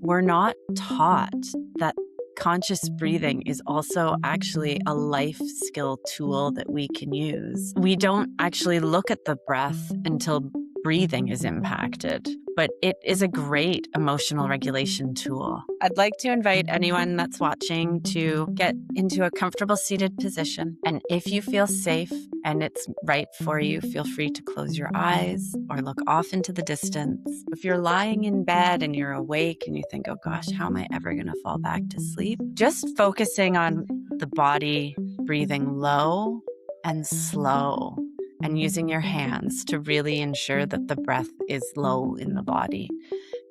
we're not taught that conscious breathing is also actually a life skill tool that we can use. We don't actually look at the breath until breathing is impacted, but it is a great emotional regulation tool. I'd like to invite anyone that's watching to get into a comfortable seated position. And if you feel safe and it's right for you, feel free to close your eyes or look off into the distance. If you're lying in bed and you're awake and you think, oh gosh, how am I ever going to fall back to sleep? Just focusing on the body breathing low and slow, and using your hands to really ensure that the breath is low in the body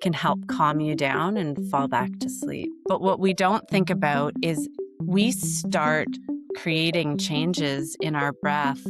can help calm you down and fall back to sleep. But what we don't think about is we start creating changes in our breath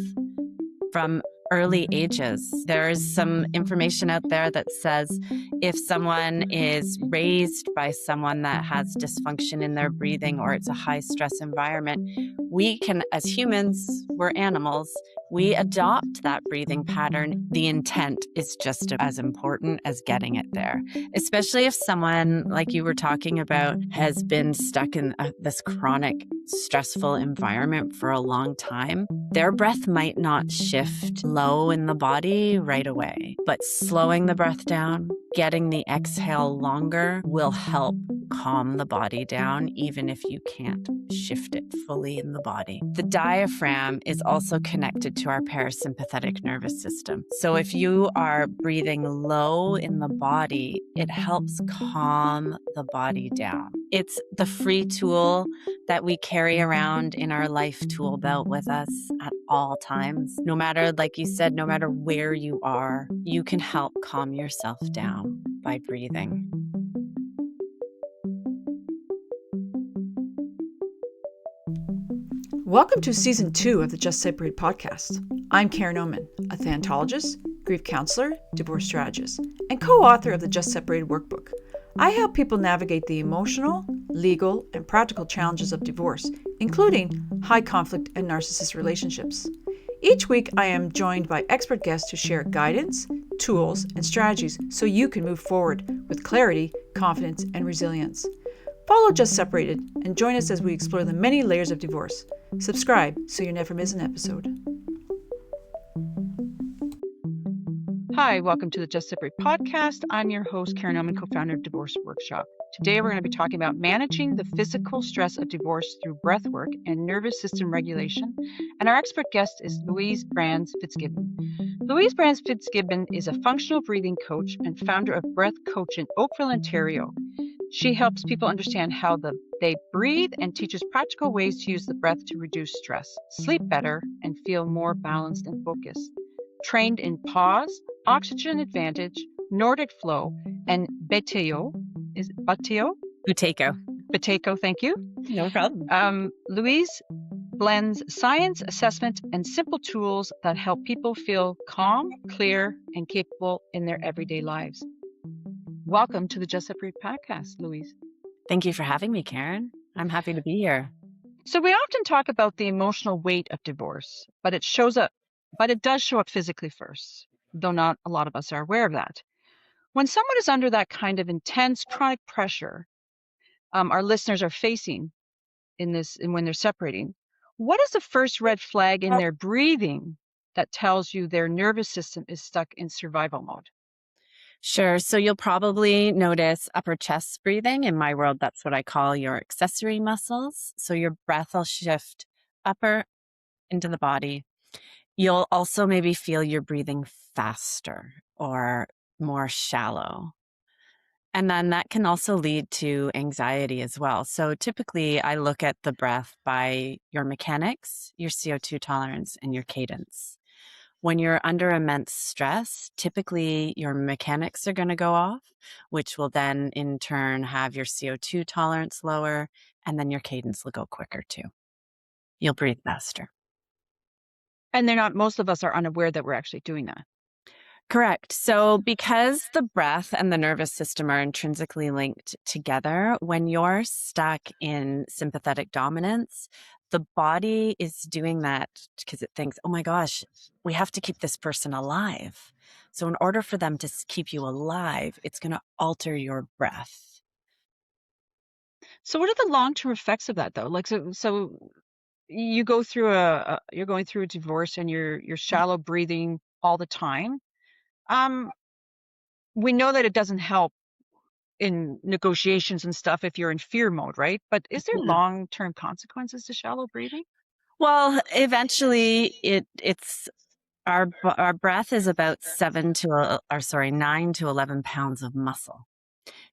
from early ages. There's some information out there that says if someone is raised by someone that has dysfunction in their breathing or it's a high stress environment, we can, as humans, we're animals, we adopt that breathing pattern. The intent is just as important as getting it there, especially if someone, like you were talking about, has been stuck in this chronic stressful environment for a long time. Their breath might not shift low in the body right away, but slowing the breath down, getting the exhale longer will help calm the body down, even if you can't shift it fully in the body. The diaphragm is also connected to our parasympathetic nervous system. So if you are breathing low in the body, it helps calm the body down. It's the free tool that we carry around in our life tool belt with us at all times. No matter, like you said, no matter where you are, you can help calm yourself down by breathing. Welcome to Season 2 of the Just Separate podcast. I'm Karen Oman, a thanatologist, grief counselor, divorce strategist, and co-author of the Just Separated workbook. I help people navigate the emotional, legal, and practical challenges of divorce, including high conflict and narcissist relationships. Each week, I am joined by expert guests to share guidance, tools, and strategies so you can move forward with clarity, confidence, and resilience. Follow Just Separated and join us as we explore the many layers of divorce. Subscribe so you never miss an episode. Hi, welcome to the Just Separate podcast. I'm your host, Karen Oman, co-founder of Divorce Workshop. Today, we're going to be talking about managing the physical stress of divorce through breath work and nervous system regulation. And our expert guest is Louise Brans Fitzgibbon. Louise Brans Fitzgibbon is a functional breathing coach and founder of Breath Coach in Oakville, Ontario. She helps people understand how they breathe and teaches practical ways to use the breath to reduce stress, sleep better, and feel more balanced and focused. Trained in pause, oxygen advantage, Nordic flow, and Buteyko. Is it Buteyko? Buteyko. Buteyko, thank you. No problem. Louise blends science, assessment, and simple tools that help people feel calm, clear, and capable in their everyday lives. Welcome to the Just Separate podcast, Louise. Thank you for having me, Karen. I'm happy to be here. So we often talk about the emotional weight of divorce, but it does show up physically first, though not a lot of us are aware of that. When someone is under that kind of intense chronic pressure, our listeners are facing and when they're separating, what is the first red flag in their breathing that tells you their nervous system is stuck in survival mode? Sure. So you'll probably notice upper chest breathing. In my world, that's what I call your accessory muscles. So your breath will shift upper into the body. You'll also maybe feel you're breathing faster or more shallow. And then that can also lead to anxiety as well. So typically I look at the breath by your mechanics, your CO2 tolerance, and your cadence. When you're under immense stress, typically your mechanics are going to go off, which will then in turn have your CO2 tolerance lower, and then your cadence will go quicker too. You'll breathe faster. And most of us are unaware that we're actually doing that. Correct. So because the breath and the nervous system are intrinsically linked together, when you're stuck in sympathetic dominance, the body is doing that because it thinks, oh my gosh, we have to keep this person alive. So in order for them to keep you alive, it's going to alter your breath. So what are the long-term effects of that though? Like, so you go through you're going through a divorce and you're shallow breathing all the time. Um, we know that it doesn't help in negotiations and stuff if you're in fear mode, right? But is there Yeah. long-term consequences to shallow breathing? Well, eventually it's our breath is about 9 to 11 pounds of muscle.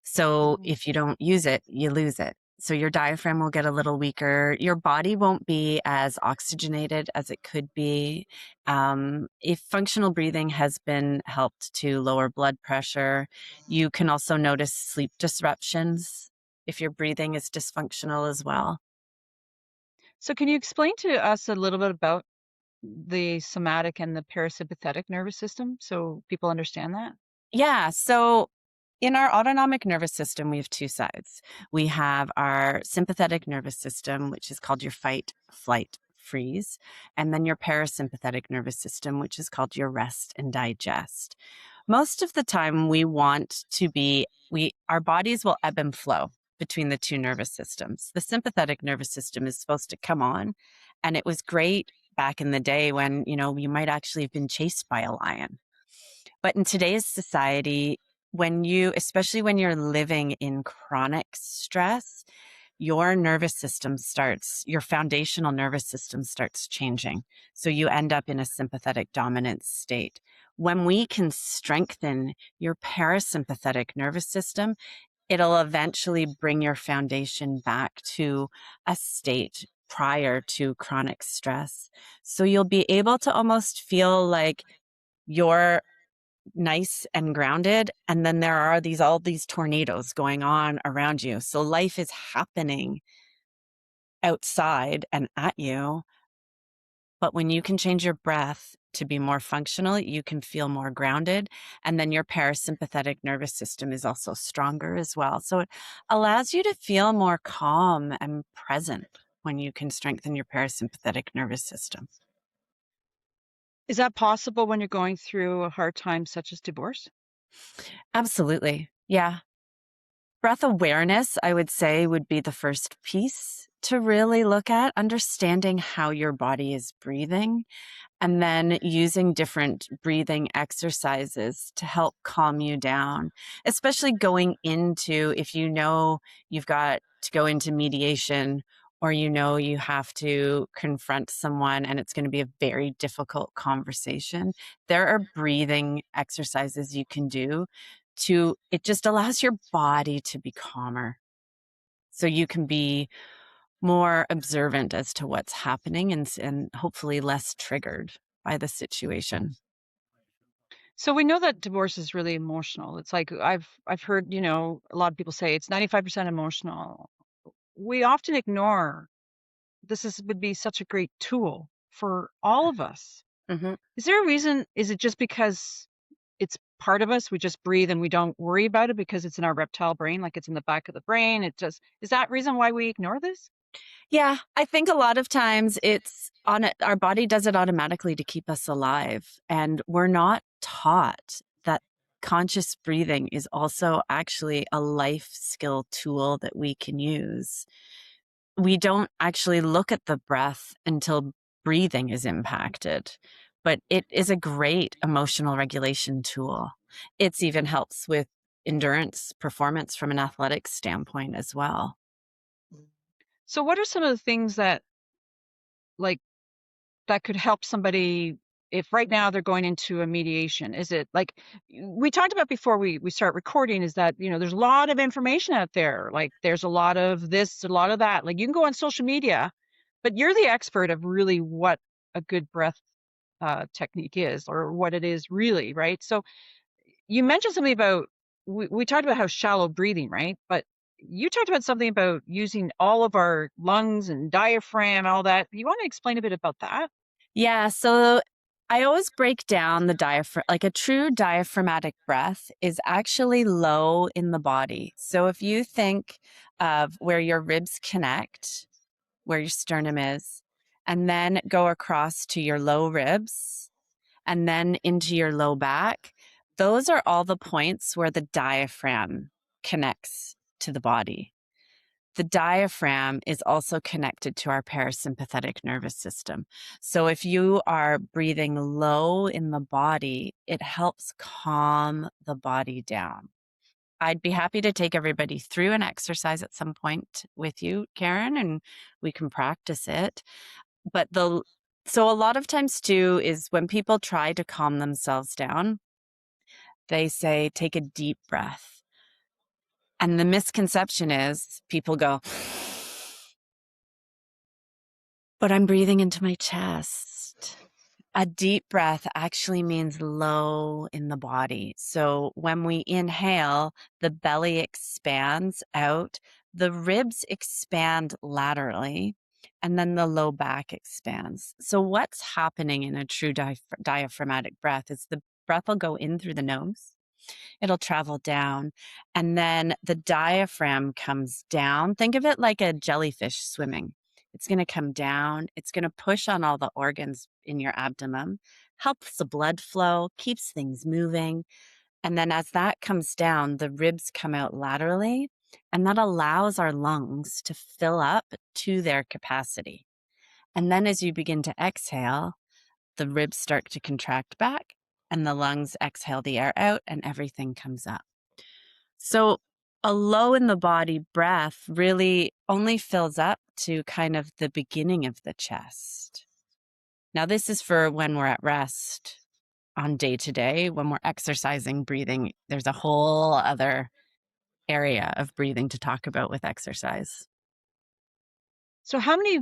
So Mhm. if you don't use it, you lose it. So your diaphragm will get a little weaker. Your body won't be as oxygenated as it could be. If functional breathing has been helped to lower blood pressure, you can also notice sleep disruptions if your breathing is dysfunctional as well. So can you explain to us a little bit about the somatic and the parasympathetic nervous system so people understand that? Yeah. So in our autonomic nervous system, we have two sides. We have our sympathetic nervous system, which is called your fight, flight, freeze, and then your parasympathetic nervous system, which is called your rest and digest. Most of the time our bodies will ebb and flow between the two nervous systems. The sympathetic nervous system is supposed to come on, and it was great back in the day when, you might actually have been chased by a lion. But in today's society, especially when you're living in chronic stress, your foundational nervous system starts changing. So you end up in a sympathetic dominant state. When we can strengthen your parasympathetic nervous system, it'll eventually bring your foundation back to a state prior to chronic stress. So you'll be able to almost feel like you're nice and grounded, and then there are all these tornadoes going on around you. So life is happening outside and at you, but when you can change your breath to be more functional, you can feel more grounded, and then your parasympathetic nervous system is also stronger as well. So it allows you to feel more calm and present when you can strengthen your parasympathetic nervous system. Is that possible when you're going through a hard time such as divorce? Absolutely. Yeah. Breath awareness, I would say, would be the first piece to really look at, understanding how your body is breathing, and then using different breathing exercises to help calm you down, especially going into if you know you've got to go into mediation or you have to confront someone and it's going to be a very difficult conversation. There are breathing exercises you can do it just allows your body to be calmer. So you can be more observant as to what's happening and hopefully less triggered by the situation. So we know that divorce is really emotional. It's like I've heard, a lot of people say it's 95% emotional. We often ignore would be such a great tool for all of us. Mhm. Is there a reason? Is it just because it's part of us? We just breathe and we don't worry about it because it's in our reptile brain, like it's in the back of the brain. Is that reason why we ignore this? Yeah, I think a lot of times it's on it. Our body does it automatically to keep us alive. And we're not taught that conscious breathing is also actually a life skill tool that we can use. We don't actually look at the breath until breathing is impacted, but it is a great emotional regulation tool. It's even helps with endurance performance from an athletics standpoint as well. So what are some of the things that like that could help somebody if right now they're going into a mediation? Is it like we talked about before we start recording is that, there's a lot of information out there. Like there's a lot of this, a lot of that. Like you can go on social media, but you're the expert of really what a good breath technique is or what it is really, right? So you mentioned something about we talked about how shallow breathing, right? But you talked about something about using all of our lungs and diaphragm, all that. You want to explain a bit about that? Yeah, so I always break down the diaphragm. Like a true diaphragmatic breath is actually low in the body. So if you think of where your ribs connect, where your sternum is, and then go across to your low ribs and then into your low back, those are all the points where the diaphragm connects to the body. The diaphragm is also connected to our parasympathetic nervous system. So if you are breathing low in the body, it helps calm the body down. I'd be happy to take everybody through an exercise at some point with you, Karen, and we can practice it. But so a lot of times too is when people try to calm themselves down, they say, take a deep breath. And the misconception is people go, but I'm breathing into my chest. A deep breath actually means low in the body. So when we inhale, the belly expands out, the ribs expand laterally, and then the low back expands. So what's happening in a true diaphragmatic breath is the breath will go in through the nose. It'll travel down, and then the diaphragm comes down. Think of it like a jellyfish swimming. It's going to come down. It's going to push on all the organs in your abdomen, helps the blood flow, keeps things moving. And then as that comes down, the ribs come out laterally, and that allows our lungs to fill up to their capacity. And then as you begin to exhale, the ribs start to contract back, and the lungs exhale the air out, and everything comes up. So a low in the body breath really only fills up to kind of the beginning of the chest. Now, this is for when we're at rest on day to day. When we're exercising, breathing, there's a whole other area of breathing to talk about with exercise. So how many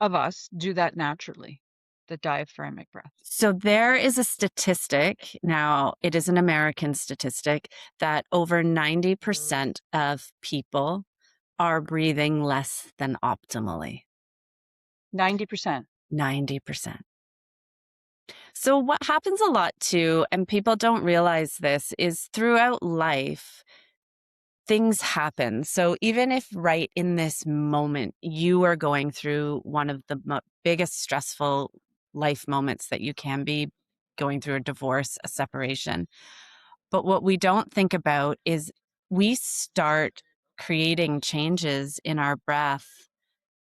of us do that naturally, the diaphragmatic breath? So there is a statistic, now it is an American statistic, that over 90% of people are breathing less than optimally. 90%. 90%. So what happens a lot too, and people don't realize this, is throughout life, things happen. So even if right in this moment, you are going through one of the biggest stressful life moments that you can be, going through a divorce, a separation. But what we don't think about is we start creating changes in our breath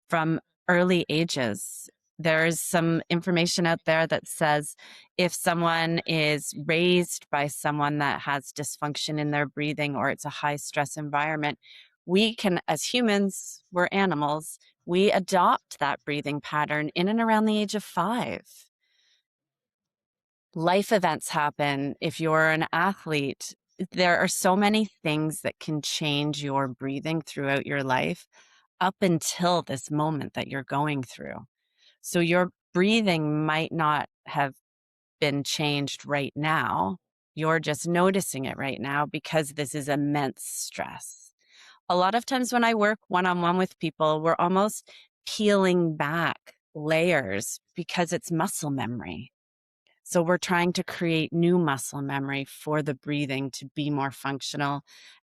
from early ages. There's some information out there that says if someone is raised by someone that has dysfunction in their breathing or it's a high stress environment, we can, as humans, we're animals, we adopt that breathing pattern in and around the age of 5. Life events happen. If you're an athlete, there are so many things that can change your breathing throughout your life up until this moment that you're going through. So your breathing might not have been changed right now. You're just noticing it right now because this is immense stress. A lot of times when I work one-on-one with people, we're almost peeling back layers because it's muscle memory. So we're trying to create new muscle memory for the breathing to be more functional,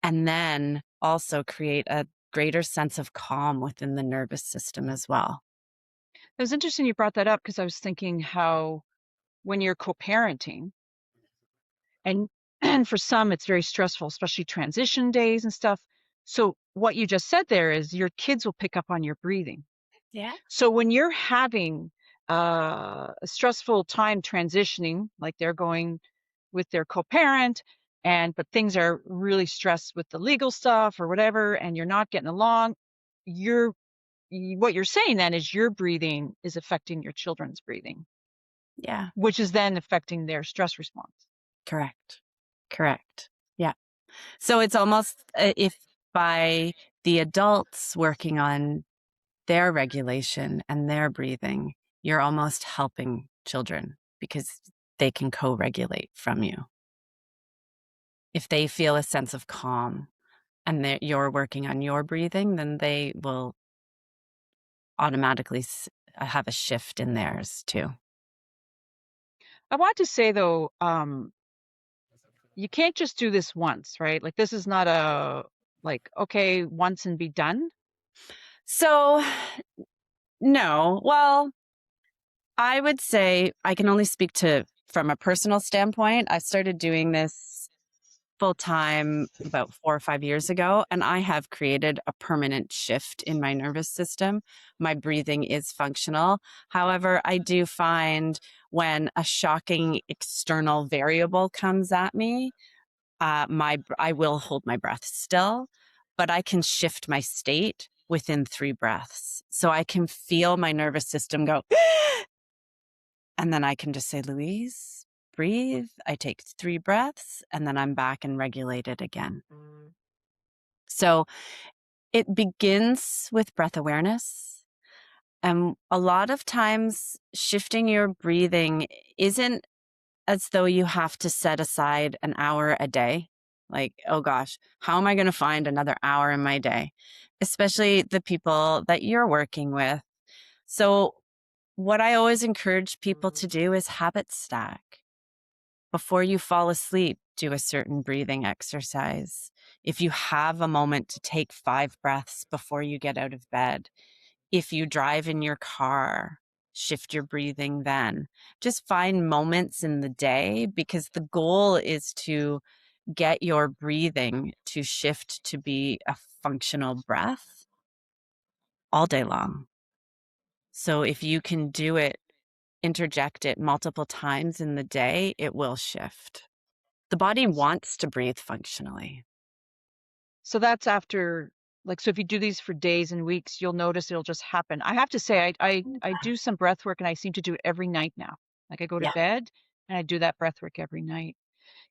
and then also create a greater sense of calm within the nervous system as well. It was interesting you brought that up because I was thinking how when you're co-parenting and and for some it's very stressful, especially transition days and stuff. So what you just said there is your kids will pick up on your breathing. Yeah. So when you're having a stressful time transitioning, like they're going with their co-parent, but things are really stressed with the legal stuff or whatever, and you're not getting along, what you're saying then is your breathing is affecting your children's breathing. Yeah. Which is then affecting their stress response. Correct. Yeah. So it's almost if by the adults working on their regulation and their breathing, you're almost helping children because they can co-regulate from you. If they feel a sense of calm and that you're working on your breathing, then they will automatically have a shift in theirs too. I want to say though, you can't just do this once, right? Like this is not okay, once and be done. So no, well, I would say I can only speak to from a personal standpoint. I started doing this full time about 4 or 5 years ago, and I have created a permanent shift in my nervous system. My breathing is functional. However, I do find when a shocking external variable comes at me, I will hold my breath still, but I can shift my state within 3 breaths. So I can feel my nervous system go, and then I can just say, Louise, breathe. I take 3 breaths, and then I'm back and regulated again. So it begins with breath awareness. And a lot of times, shifting your breathing isn't as though you have to set aside an hour a day. Like, oh gosh, how am I going to find another hour in my day? Especially the people that you're working with. So, what I always encourage people to do is habit stack. Before you fall asleep, do a certain breathing exercise. If you have a moment to take 5 breaths before you get out of bed, if you drive in your car, shift your breathing then. Just find moments in the day because the goal is to get your breathing to shift to be a functional breath all day long. So if you can do it, interject it multiple times in the day, it will shift. The body wants to breathe functionally. So that's after, like, so if you do these for days and weeks, you'll notice it'll just happen. I have to say, I do some breath work and I seem to do it every night now. Like I go to Yeah. bed and I do that breath work every night.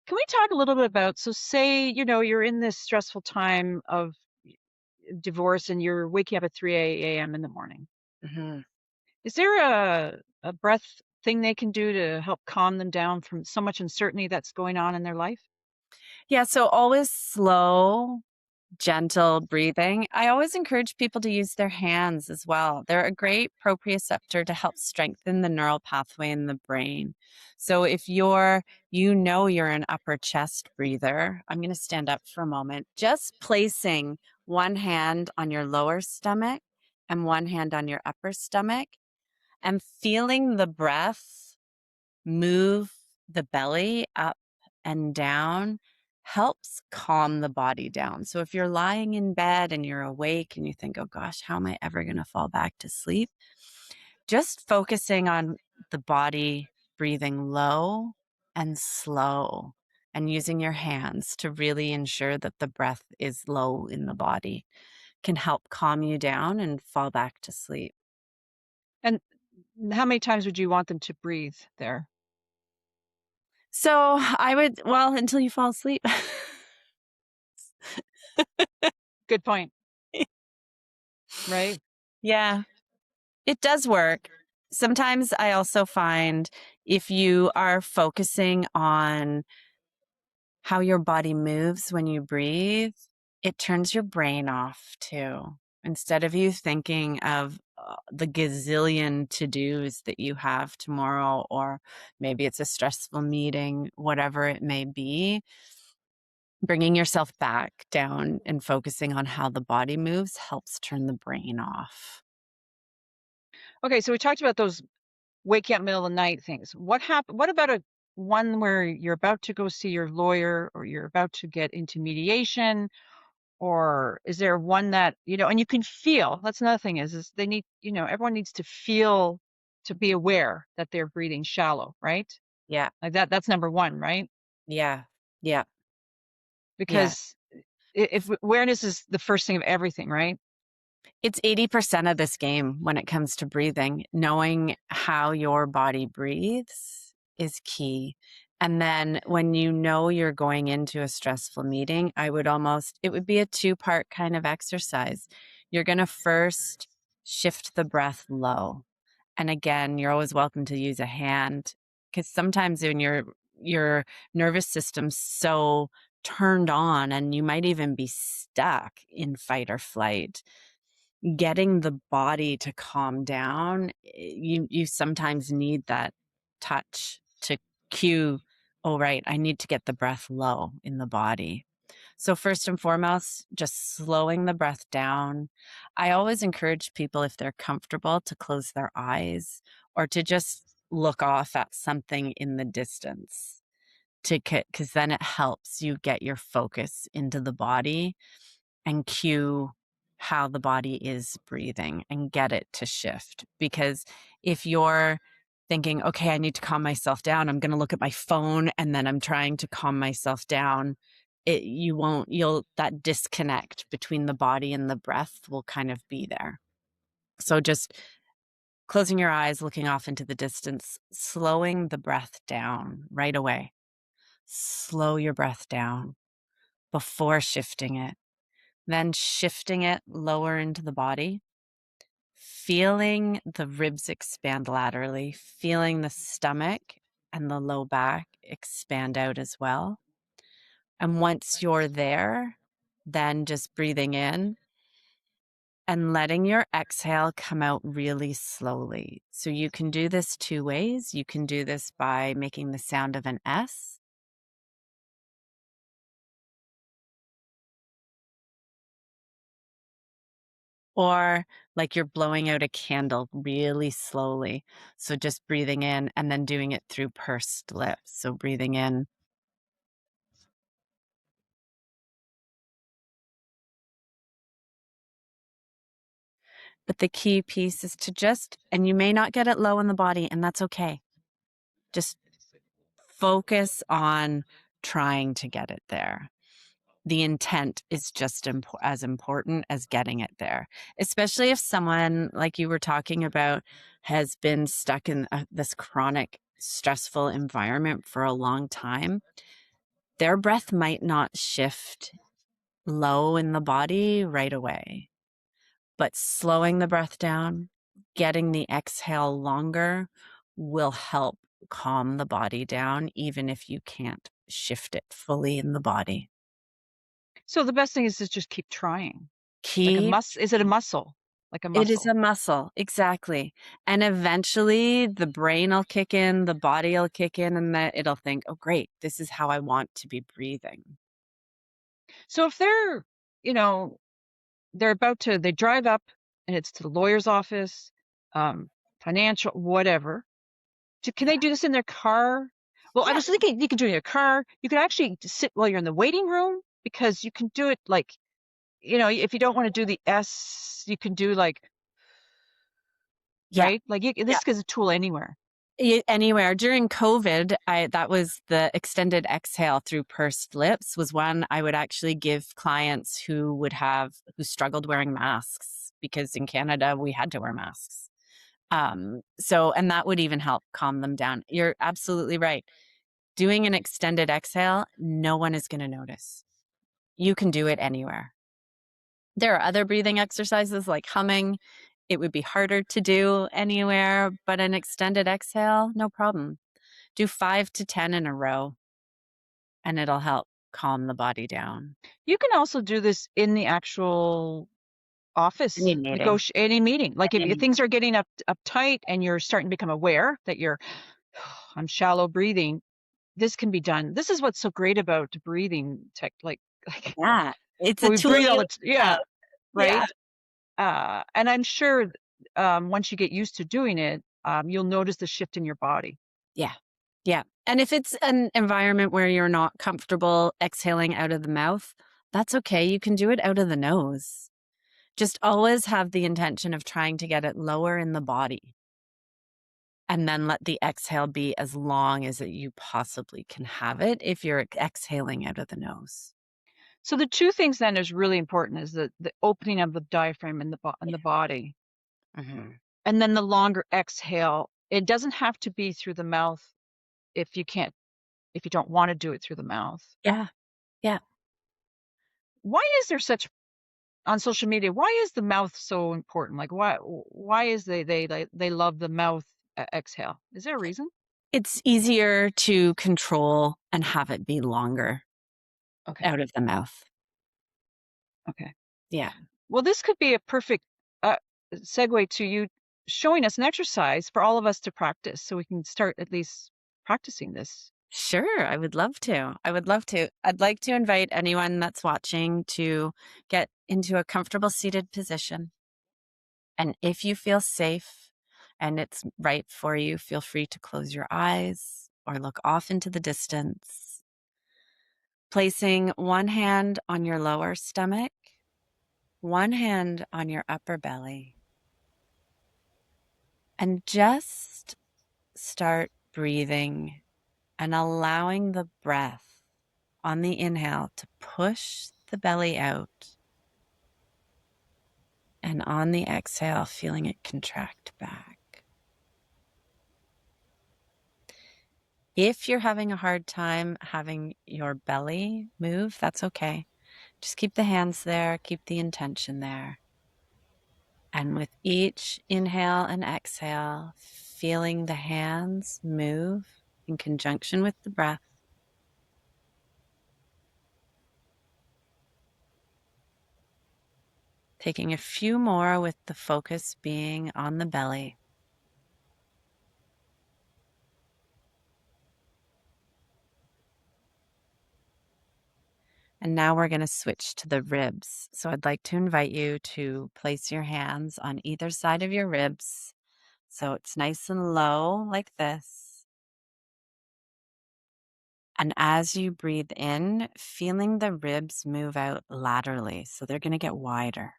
Can we talk a little bit about, so say, you're in this stressful time of divorce and you're waking up at 3 a.m. in the morning. Mhm. Is there a breath thing they can do to help calm them down from so much uncertainty that's going on in their life? Yeah, so always slow, gentle breathing. I always encourage people to use their hands as well. They're a great proprioceptor to help strengthen the neural pathway in the brain. So if you're an upper chest breather, I'm going to stand up for a moment. Just placing one hand on your lower stomach and one hand on your upper stomach and feeling the breath move the belly up and down helps calm the body down. So if you're lying in bed and you're awake and you think, oh gosh, how am I ever going to fall back to sleep? Just focusing on the body breathing low and slow and using your hands to really ensure that the breath is low in the body can help calm you down and fall back to sleep. And how many times would you want them to breathe there? So I would, well, until you fall asleep. Good point, right? Yeah, it does work. Sometimes I also find if you are focusing on how your body moves when you breathe, it turns your brain off too. Instead of you thinking of the gazillion to dos that you have tomorrow, or maybe it's a stressful meeting, whatever it may be, bringing yourself back down and focusing on how the body moves helps turn the brain off. Okay, so we talked about those waking up middle of the night things. What about a one where you're about to go see your lawyer or you're about to get into mediation? Or is there one that, and you can feel, that's another thing is they need, everyone needs to feel, to be aware that they're breathing shallow, right? Yeah, Like that's number one, right? yeah, yeah, yeah. Because if awareness is the first thing of everything, right? It's 80% of this game when it comes to breathing. Knowing how your body breathes is key. And then when you know you're going into a stressful meeting, it would be a 2-part kind of exercise. You're going to first shift the breath low. And again, you're always welcome to use a hand because sometimes when your nervous system's so turned on and you might even be stuck in fight or flight, getting the body to calm down, you sometimes need that touch to cue, oh, right, I need to get the breath low in the body. So first and foremost, just slowing the breath down. I always encourage people, if they're comfortable, to close their eyes or to just look off at something in the distance. because then it helps you get your focus into the body and cue how the body is breathing and get it to shift. Because if you're thinking, okay, I need to calm myself down, I'm going to look at my phone and then I'm trying to calm myself down, that disconnect between the body and the breath will kind of be there. So just closing your eyes, looking off into the distance, slowing the breath down right away. Slow your breath down before shifting it, then shifting it lower into the body, feeling the ribs expand laterally, feeling the stomach and the low back expand out as well. And once you're there, then just breathing in and letting your exhale come out really slowly. So you can do this two ways. You can do this by making the sound of an S, or like you're blowing out a candle really slowly. So just breathing in and then doing it through pursed lips. So breathing in. But the key piece is to and you may not get it low in the body, and that's okay. Just focus on trying to get it there. The intent is just as important as getting it there, especially if someone, like you were talking about, has been stuck in this chronic stressful environment for a long time. Their breath might not shift low in the body right away, but slowing the breath down, getting the exhale longer will help calm the body down, even if you can't shift it fully in the body. So the best thing is to just keep trying. Keep Is it a muscle? Like a It is muscle. a muscle, exactly. And eventually the brain will kick in, the body will kick in, and that it'll think, oh, great, this is how I want to be breathing. So if they're, you know, they drive up and it's to the lawyer's office, financial, whatever. Can they do this in their car? Well, I Yeah. was thinking you can do it in your car. You could actually sit while you're in the waiting room, because you can do it like, if you don't want to do the S, you can do like, Yeah. right? Like Yeah. this is a tool anywhere. Anywhere. During COVID, that was the extended exhale through pursed lips was one I would actually give clients who struggled wearing masks, because in Canada we had to wear masks. And that would even help calm them down. You're absolutely right. Doing an extended exhale, no one is going to notice. You can do it anywhere. There are other breathing exercises like humming. It would be harder to do anywhere, but an extended exhale, no problem. Do 5 to 10 in a row, and it'll help calm the body down. You can also do this in the actual office, Any meeting. any meeting. Like if Any- things are getting uptight and you're starting to become aware that I'm shallow breathing, this can be done. This is what's so great about breathing tech, like Yeah, it's well, a we tool breathe all you the yeah, Yeah. right. And I'm sure once you get used to doing it, you'll notice the shift in your body. Yeah. Yeah. And if it's an environment where you're not comfortable exhaling out of the mouth, that's okay. You can do it out of the nose. Just always have the intention of trying to get it lower in the body. And then let the exhale be as long as you possibly can have it if you're exhaling out of the nose. So the two things then is really important is the opening of the diaphragm in the body, Mm-hmm. and then the longer exhale. It doesn't have to be through the mouth if you don't want to do it through the mouth. Yeah. Yeah. Why is there such on social media? Why is the mouth so important? Like why is they love the mouth exhale? Is there a reason? It's easier to control and have it be longer Okay. out of the mouth. Okay. Yeah. Well, this could be a perfect segue to you showing us an exercise for all of us to practice, so we can start at least practicing this. Sure. I would love to. I'd like to invite anyone that's watching to get into a comfortable seated position. And if you feel safe and it's right for you, feel free to close your eyes or look off into the distance placing one hand on your lower stomach, one hand on your upper belly, and just start breathing and allowing the breath on the inhale to push the belly out, and on the exhale, feeling it contract back. If you're having a hard time having your belly move, that's okay. Just keep the hands there, keep the intention there. And with each inhale and exhale, feeling the hands move in conjunction with the breath. Taking a few more with the focus being on the belly. And now we're going to switch to the ribs. So I'd like to invite you to place your hands on either side of your ribs. So it's nice and low like this. And as you breathe in, feeling the ribs move out laterally. So they're going to get wider.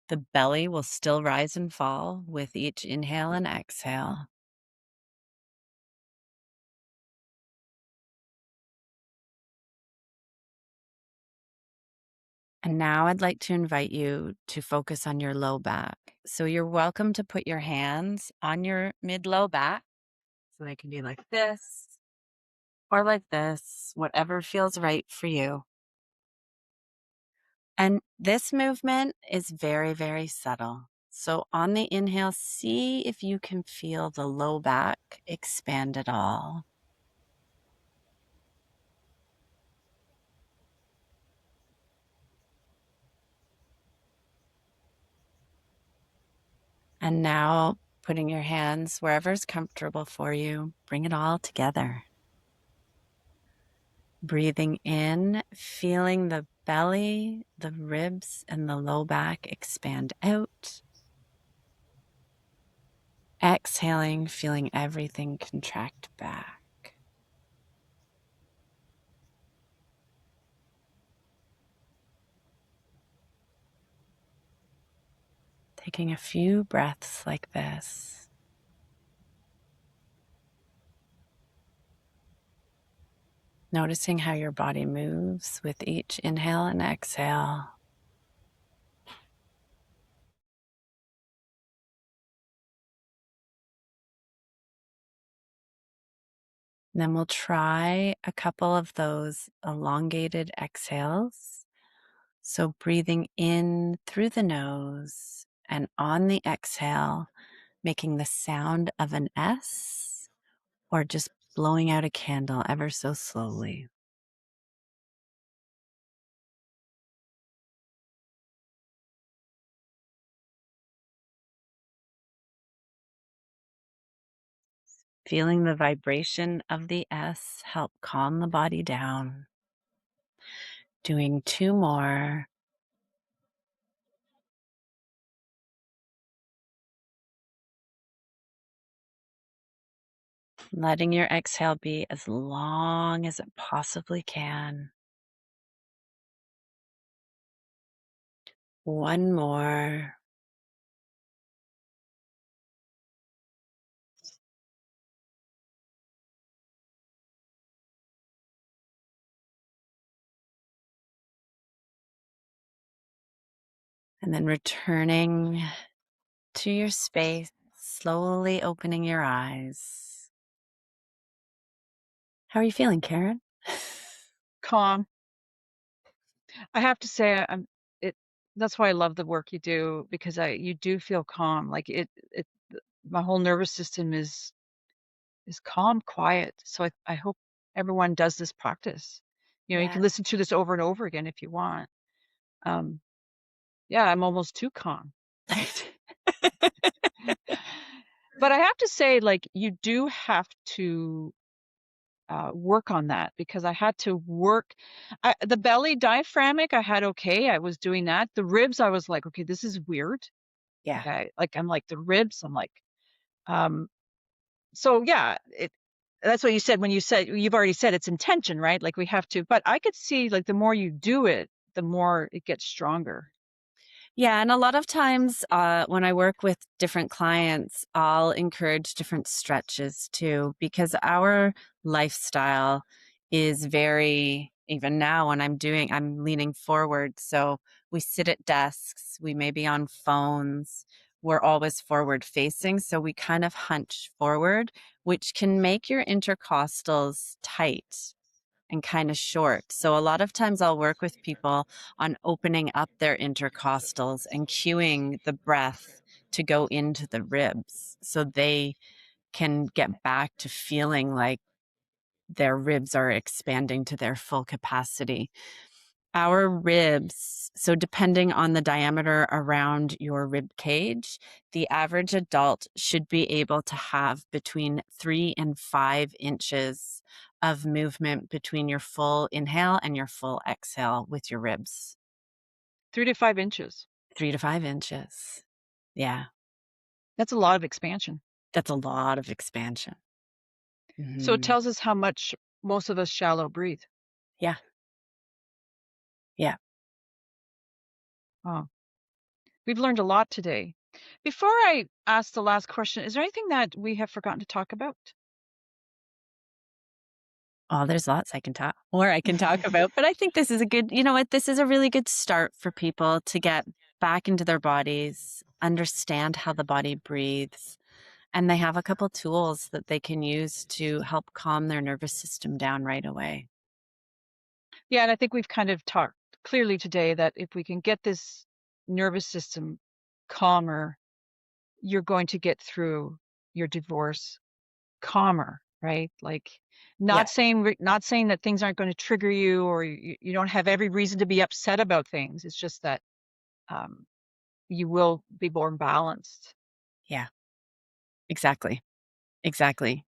The belly will still rise and fall with each inhale and exhale. And now I'd like to invite you to focus on your low back. So you're welcome to put your hands on your mid-low back. So they can be like this or like this, whatever feels right for you. And this movement is very, very subtle. So on the inhale, see if you can feel the low back expand at all. And now putting your hands wherever's comfortable for you, bring it all together. Breathing in, feeling the belly, the ribs, and the low back expand out. Exhaling, feeling everything contract back. Taking a few breaths like this. Noticing how your body moves with each inhale and exhale. Then we'll try a couple of those elongated exhales. So breathing in through the nose and on the exhale, making the sound of an S or just blowing out a candle ever so slowly. Feeling the vibration of the S help calm the body down. Doing two more. Letting your exhale be as long as it possibly can. One more. And then returning to your space, slowly opening your eyes. How are you feeling, Karen? Calm. I have to say, it. That's why I love the work you do, because you do feel calm. Like my whole nervous system is calm, quiet. So I hope everyone does this practice. You Yeah. can listen to this over and over again if you want. Yeah, I'm almost too calm. But I have to say, like, you do have to work on that, because I had to work. The belly diaphragmic, I had okay. I was doing that. The ribs, I was like, okay, this is weird. Yeah. I'm like the ribs. I'm like, um, so yeah, that's what you said when you said you've already said it's intention, right? Like we have to, but I could see like the more you do it, the more it gets stronger. Yeah, and a lot of times when I work with different clients, I'll encourage different stretches too, because our lifestyle is very, even now when I'm leaning forward. So we sit at desks, we may be on phones, we're always forward facing. So we kind of hunch forward, which can make your intercostals tight and kind of short. So a lot of times I'll work with people on opening up their intercostals and cueing the breath to go into the ribs so they can get back to feeling like their ribs are expanding to their full capacity. Our ribs, so depending on the diameter around your rib cage, the average adult should be able to have between 3 and 5 inches of movement between your full inhale and your full exhale with your ribs. 3 to 5 inches. 3 to 5 inches. Yeah, That's a lot of expansion. that's a lot of expansion. So it Mhm. tells us how much most of us shallow breathe. Yeah, yeah. Oh, we've learned a lot today. Before I ask the last question, is there anything that we have forgotten to talk about? Oh, there's lots I can talk about, but I think this is a good, you know what, this is a really good start for people to get back into their bodies, understand how the body breathes, and they have a couple tools that they can use to help calm their nervous system down right away. Yeah, and I think we've kind of talked clearly today that if we can get this nervous system calmer, you're going to get through your divorce calmer, right? Like Yeah, not saying that things aren't going to trigger you or you don't have every reason to be upset about things. It's just that um, you will be more balanced. yeah, exactly, exactly.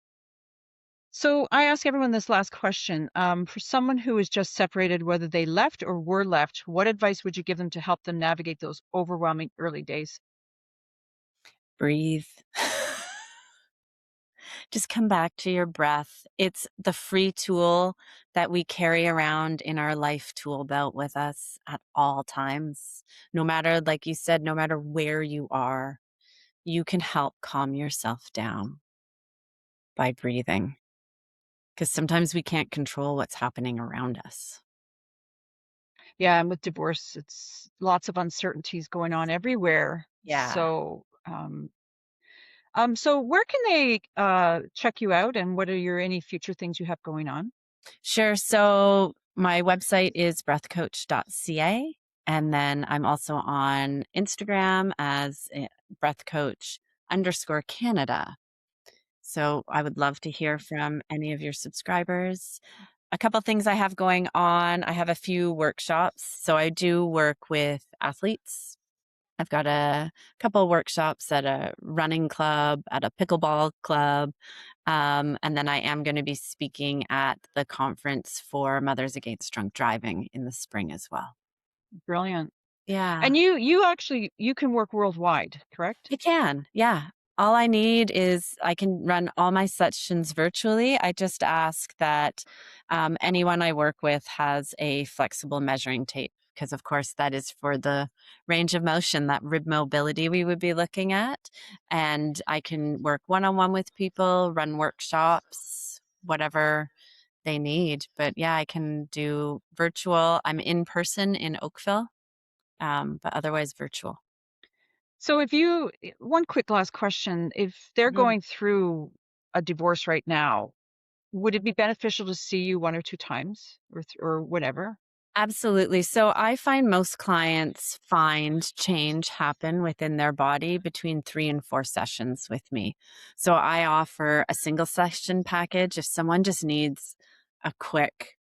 So I ask everyone this last question. For someone who is just separated, whether they left or were left, what advice would you give them to help them navigate those overwhelming early days? Breathe. Just come back to your breath. It's the free tool that we carry around in our life tool belt with us at all times. No matter, like you said, no matter where you are, you can help calm yourself down by breathing. Because sometimes we can't control what's happening around us. Yeah, and with divorce, it's lots of uncertainties going on everywhere. Yeah. So where can they check you out, and what are your any future things you have going on? Sure. So my website is breathcoach.ca. And then I'm also on Instagram as breathcoach_Canada. So I would love to hear from any of your subscribers. A couple things I have going on. I have a few workshops. So I do work with athletes. I've got a couple workshops at a running club, at a pickleball club. And then I am going to be speaking at the conference for Mothers Against Drunk Driving in the spring as well. Brilliant. Yeah. And you actually you can work worldwide, correct? I can, yeah. All I need is I can run all my sessions virtually. I just ask that anyone I work with has a flexible measuring tape because, of course, that is for the range of motion, that rib mobility we would be looking at. And I can work one-on-one with people, run workshops, whatever they need. But yeah, I can do virtual. I'm in person in Oakville, but otherwise virtual. So if you one quick last question, if they're Mhm. going through a divorce right now, would it be beneficial to see you 1 or 2 times or whatever? Absolutely. So I find most clients find change happen within their body between 3 and 4 sessions with me. So I offer a single session package if someone just needs a quick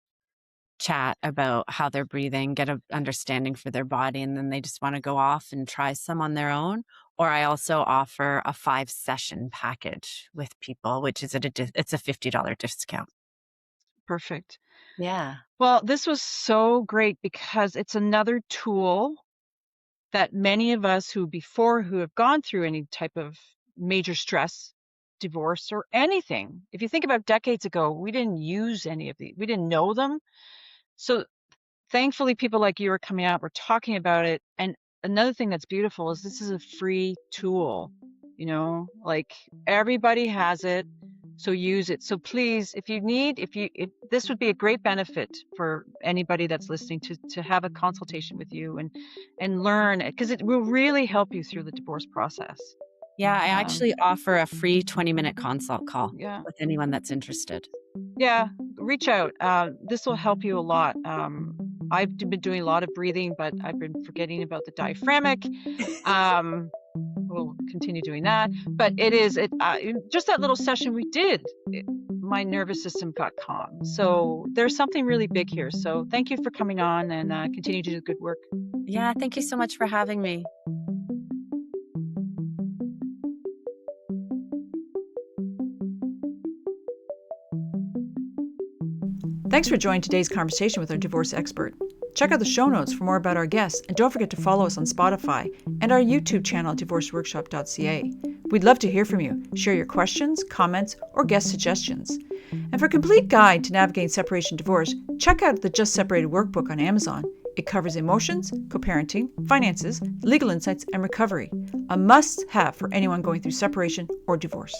chat about how they're breathing, get an understanding for their body, and then they just want to go off and try some on their own. Or I also offer a 5 session package with people, which is it's a $50 discount. Perfect. Yeah. Well, this was so great because it's another tool that many of us who have gone through any type of major stress, divorce or anything, if you think about decades ago, we didn't use any of these. We didn't know them. So thankfully, people like you are coming out, we're talking about it. And another thing that's beautiful is this is a free tool, like everybody has it. So use it. So please, if this would be a great benefit for anybody that's listening to have a consultation with you and learn it, because it will really help you through the divorce process. Yeah, I actually offer a free 20-minute consult call Yeah. with anyone that's interested. Yeah, reach out. This will help you a lot. I've been doing a lot of breathing, but I've been forgetting about the diaphragmatic. We'll continue doing that. But just that little session we did, my nervous system got calm. So there's something really big here. So thank you for coming on and continue to do good work. Yeah, thank you so much for having me. Thanks for joining today's conversation with our divorce expert. Check out the show notes for more about our guests, and don't forget to follow us on Spotify and our YouTube channel at divorceworkshop.ca. We'd love to hear from you. Share your questions, comments, or guest suggestions. And for a complete guide to navigating separation and divorce, check out the Just Separated workbook on Amazon. It covers emotions, co-parenting, finances, legal insights, and recovery. A must-have for anyone going through separation or divorce.